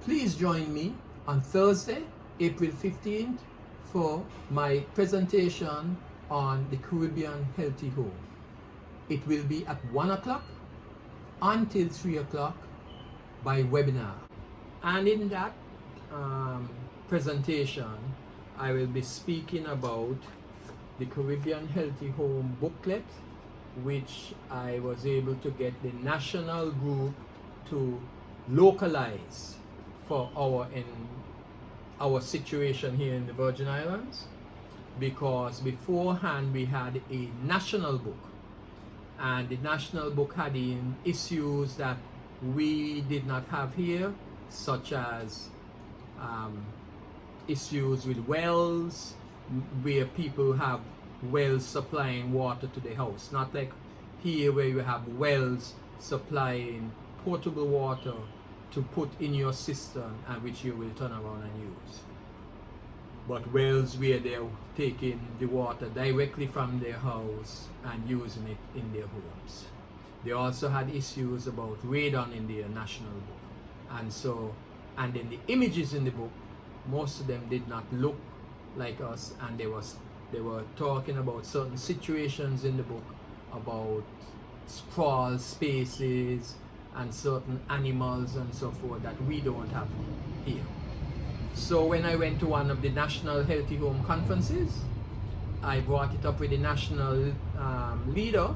Please join me on Thursday, April 15th for my presentation on the Caribbean Healthy Home. It will be at 1 o'clock until 3 o'clock by webinar. And in that presentation, I will be speaking about the Caribbean Healthy Home booklet, which I was able to get the national group to localize for our situation here in the Virgin Islands, because beforehand we had a national book, and the national book had in issues that we did not have here, such as issues with wells, where people have wells supplying water to the house, not like here where you have wells supplying potable water to put in your cistern and which you will turn around and use, but wells where they're taking the water directly from their house and using it in their homes. They also had issues about radon in their national book, and then the images in the book, most of them did not look like us, and they were talking about certain situations in the book about crawl spaces and certain animals and so forth that we don't have here. So when I went to one of the National Healthy Home conferences, I brought it up with the national leader,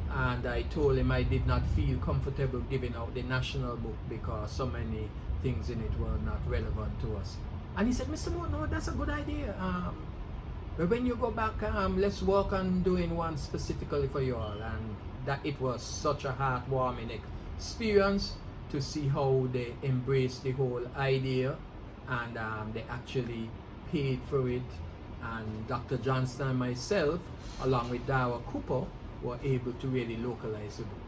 and I told him I did not feel comfortable giving out the national book because so many things in it were not relevant to us. And he said, Mr. Morton, no, that's a good idea. But when you go back, let's work on doing one specifically for you all. And that it was such a heartwarming experience to see how they embraced the whole idea, and they actually paid for it. And Dr. Johnston and myself, along with Dara Cooper, were able to really localize the book.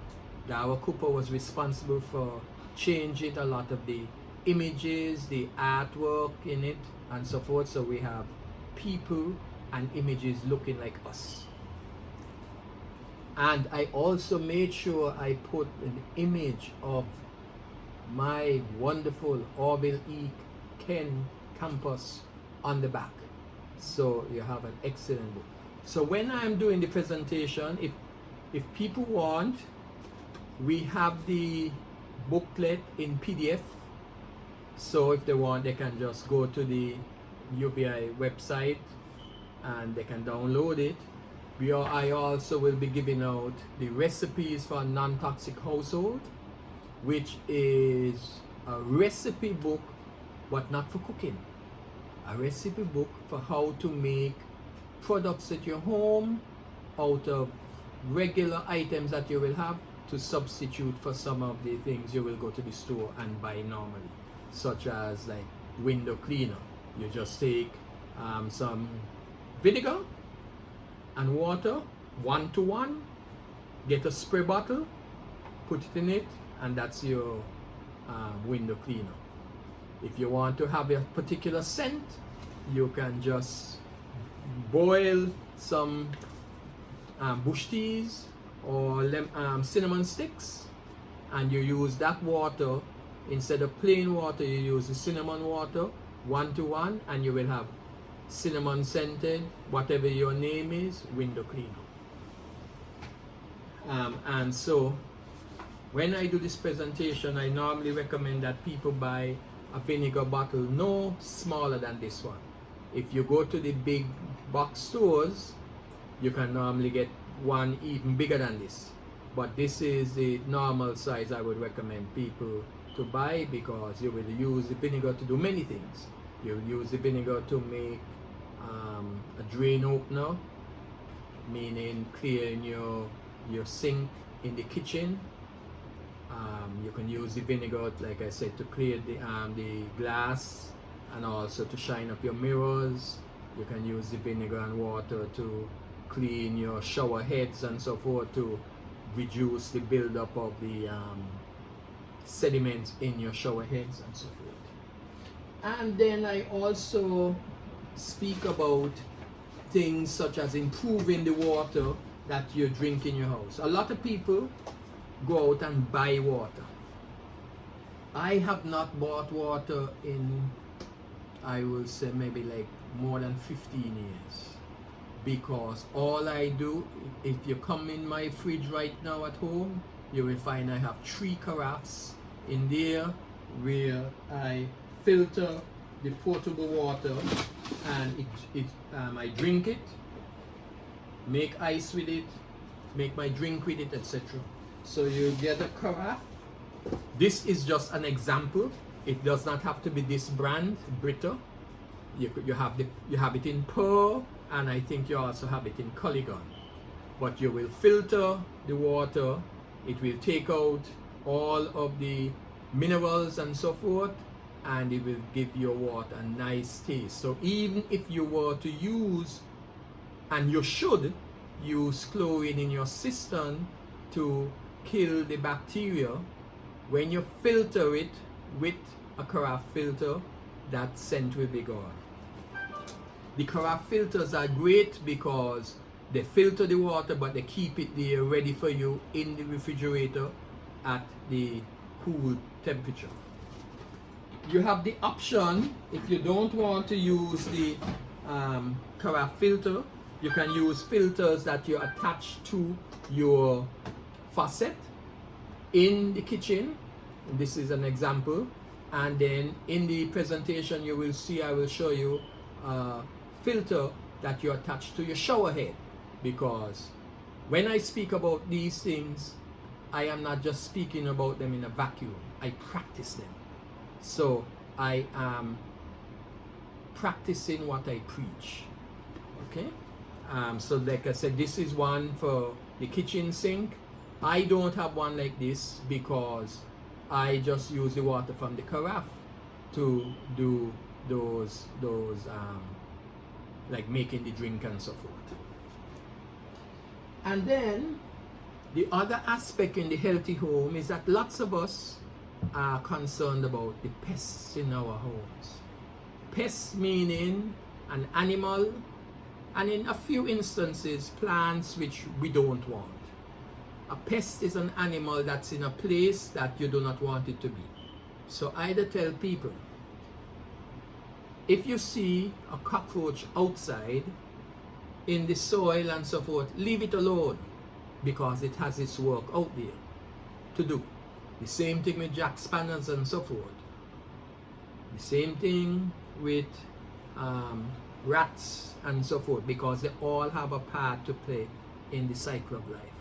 Dara Cooper was responsible for changing a lot of the images, the artwork in it, and so forth. So we have people and images looking like us. And I also made sure I put an image of my wonderful Orville E. Ken campus on the back. So you have an excellent book. So when I'm doing the presentation, if people want, we have the booklet in PDF. So if they want, they can just go to the UVI website and they can download it. I also will be giving out the recipes for a non-toxic household, which is a recipe book, but not for cooking. A recipe book for how to make products at your home out of regular items that you will have, to substitute for some of the things you will go to the store and buy normally, such as like window cleaner. You just take some vinegar and water 1-to-1, get a spray bottle, put it in it, and that's your window cleaner. If you want to have a particular scent, you can just boil some bush teas or cinnamon sticks, and you use that water. Instead of plain water, you use the cinnamon water 1-to-1, and you will have cinnamon scented, whatever your name is, window cleaner. And so when I do this presentation, I normally recommend that people buy a vinegar bottle no smaller than this one. If you go to the big box stores, you can normally get one even bigger than this, but this is the normal size I would recommend people to buy, because you will use the vinegar to do many things. You'll use the vinegar to make a drain opener, meaning clearing your sink in the kitchen. You can use the vinegar, like I said, to clear the glass and also to shine up your mirrors. You can use the vinegar and water to clean your shower heads and so forth, to reduce the buildup of the sediments in your shower heads and so forth. And then I also speak about things such as improving the water that you drink in your house. A lot of people go out and buy water. I have not bought water in, I will say, maybe like more than 15 years. Because all I do, if you come in my fridge right now at home, you will find I have 3 carafes in there where I filter the potable water, and I drink it, make ice with it, make my drink with it, etc. So you get a carafe. This is just an example. It does not have to be this brand, Brita. You have it in Pearl, and I think you also have it in Culligan. But you will filter the water. It will take out all of the minerals and so forth, and it will give your water a nice taste. So even if you were to use, and you should use chlorine in your cistern to kill the bacteria, when you filter it with a carafe filter, that scent will be gone. The carafe filters are great because they filter the water, but they keep it there ready for you in the refrigerator at the cool temperature. You have the option, if you don't want to use the carafe filter, you can use filters that you attach to your faucet in the kitchen. This is an example. And then in the presentation you will see, I will show you a filter that you attach to your shower head. Because when I speak about these things, I am not just speaking about them in a vacuum. I practice them. So I am practicing what I preach. Okay? So like I said, this is one for the kitchen sink. I don't have one like this because I just use the water from the carafe to do those like making the drink and so forth. And then the other aspect in the healthy home is that lots of us are concerned about the pests in our homes. Pests meaning an animal, and in a few instances plants which we don't want. A pest is an animal that's in a place that you do not want it to be. So I either tell people, if you see a cockroach outside in the soil and so forth, leave it alone, because it has its work out there to do. The same thing with jack spanners and so forth. The same thing with rats and so forth, because they all have a part to play in the cycle of life.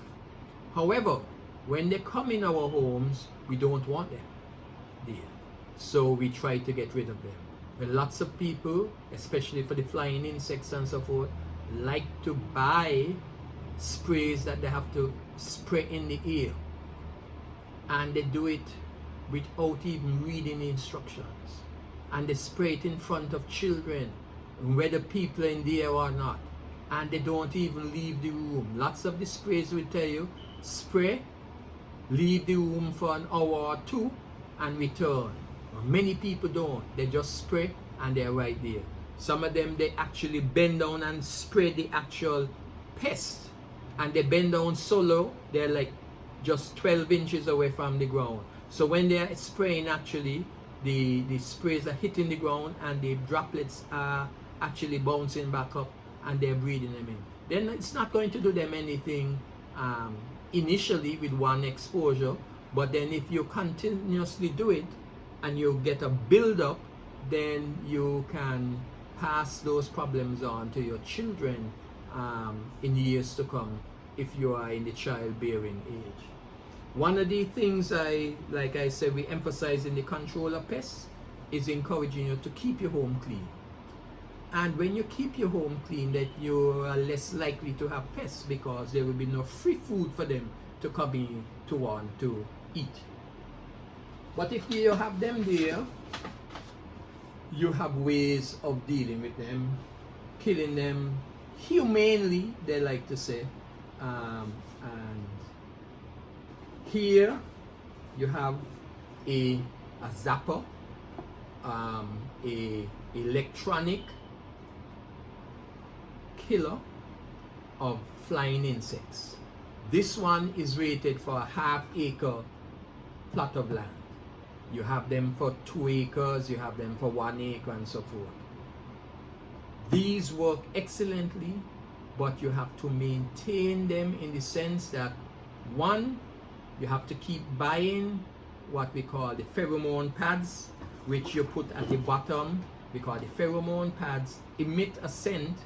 However, when they come in our homes, we don't want them there. So we try to get rid of them. But lots of people, especially for the flying insects and so forth, like to buy sprays that they have to spray in the air. And they do it without even reading the instructions. And they spray it in front of children, whether people are in there or not. And they don't even leave the room. Lots of the sprays will tell you, spray, leave the room for an hour or 2 and return. But many people don't. They just spray and they're right there. Some of them, they actually bend down and spray the actual pest. And they bend down so low, they're like just 12 inches away from the ground. So when they're spraying, actually, the sprays are hitting the ground and the droplets are actually bouncing back up and they're breathing them in. Then it's not going to do them anything initially with one exposure, but then if you continuously do it and you get a build-up, then you can pass those problems on to your children in years to come if you are in the childbearing age. One of the things like I said, we emphasize in the control of pests is encouraging you to keep your home clean. And when you keep your home clean, that you are less likely to have pests, because there will be no free food for them to come in to want to eat. But if you have them there, you have ways of dealing with them, killing them humanely, they like to say. And here you have a zapper, a electronic killer of flying insects. This one is rated for a 1/2 acre plot of land. You have them for 2 acres, you have them for 1 acre, and so forth. These work excellently, but you have to maintain them in the sense that, one, you have to keep buying what we call the pheromone pads, which you put at the bottom, because the pheromone pads emit a scent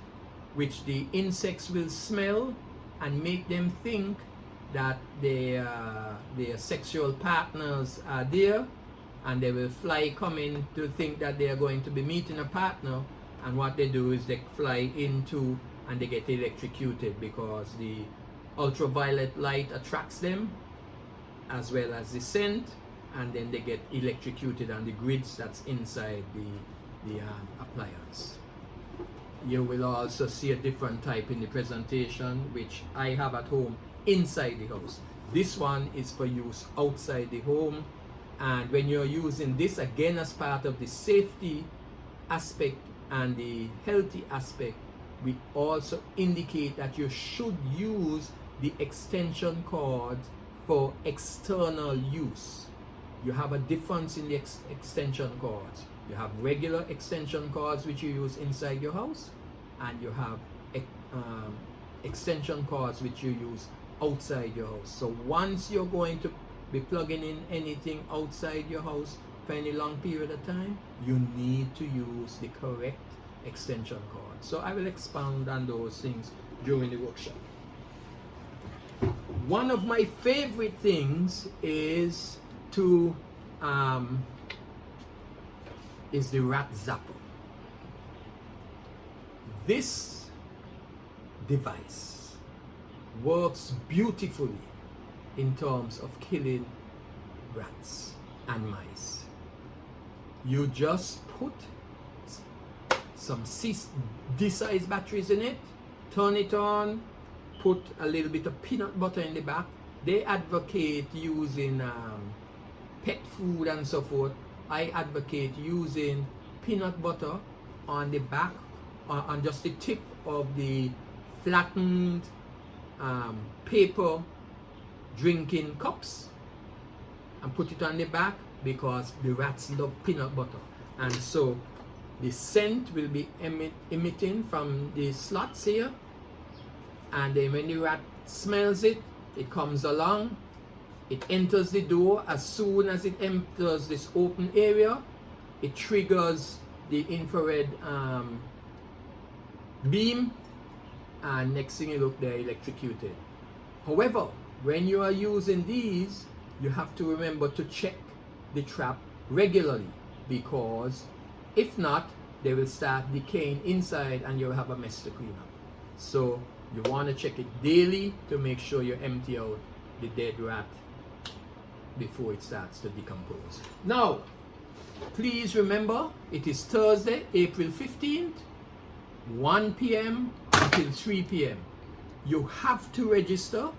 which the insects will smell and make them think that their sexual partners are there, and they will fly coming to think that they are going to be meeting a partner, and what they do is they fly into and they get electrocuted because the ultraviolet light attracts them as well as the scent, and then they get electrocuted on the grids that's inside the appliance. You will also see a different type in the presentation, which I have at home inside the house. This one is for use outside the home, and when you're using this, again, as part of the safety aspect and the healthy aspect, we also indicate that you should use the extension cord for external use. You have a difference in the extension cords. You have regular extension cords which you use inside your house, and you have extension cords which you use outside your house. So once you're going to be plugging in anything outside your house for any long period of time, you need to use the correct extension cord. So I will expound on those things during the workshop. One of my favorite things is the rat zapper. This device works beautifully in terms of killing rats and mice. You just put some D-size batteries in it, turn it on, put a little bit of peanut butter in the back. They advocate using pet food and so forth. I advocate using peanut butter on the back, on just the tip of the flattened paper drinking cups, and put it on the back, because the rats love peanut butter, and so the scent will be emitting from the slots here, and then when the rat smells it, it comes along, it enters the door. As soon as it enters this open area, it triggers the infrared beam, and next thing you look, they're electrocuted. However, when you are using these, you have to remember to check the trap regularly, because if not, they will start decaying inside and you'll have a mess to clean up. So you want to check it daily to make sure you empty out the dead rat before it starts to decompose. Now, please remember, it is Thursday, April 15th, 1 p.m. until 3 p.m. You have to register.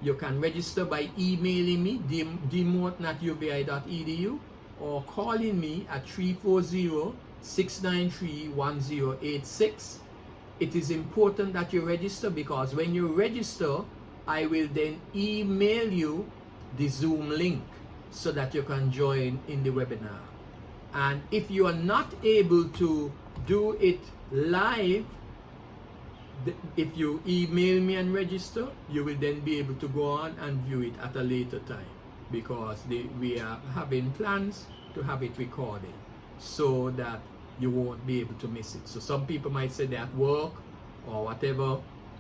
You can register by emailing me, dmorton@uvi.edu, or calling me at 340-693-1086. It is important that you register, because when you register, I will then email you the Zoom link so that you can join in the webinar. And if you are not able to do it live, if you email me and register, you will then be able to go on and view it at a later time, because we are having plans to have it recorded so that you won't be able to miss it. So some people might say they're at work or whatever,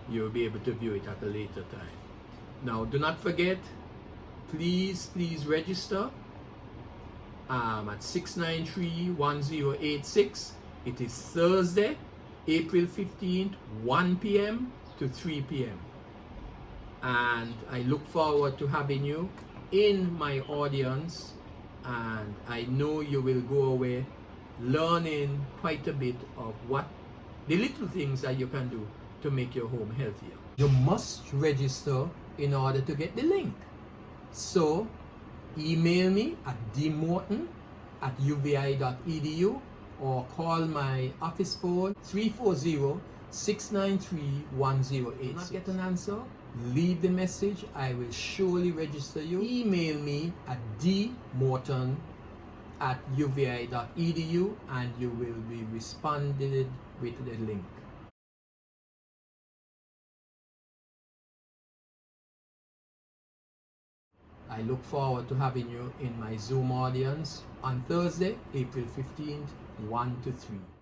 you'll be able to view it at a later time. Now, do not forget, please register at 693-1086. It is Thursday, April 15th, 1 p.m. to 3 p.m. And I look forward to having you in my audience, and I know you will go away learning quite a bit of what the little things that you can do to make your home healthier. You must register in order to get the link. So email me at dmorton@uvi.edu, or call my office phone 340-693-1086. Not get an answer? Leave the message. I will surely register you. Email me at dmorton at uvi.edu and you will be responded with the link. I look forward to having you in my Zoom audience on Thursday, April 15th, 1 to 3.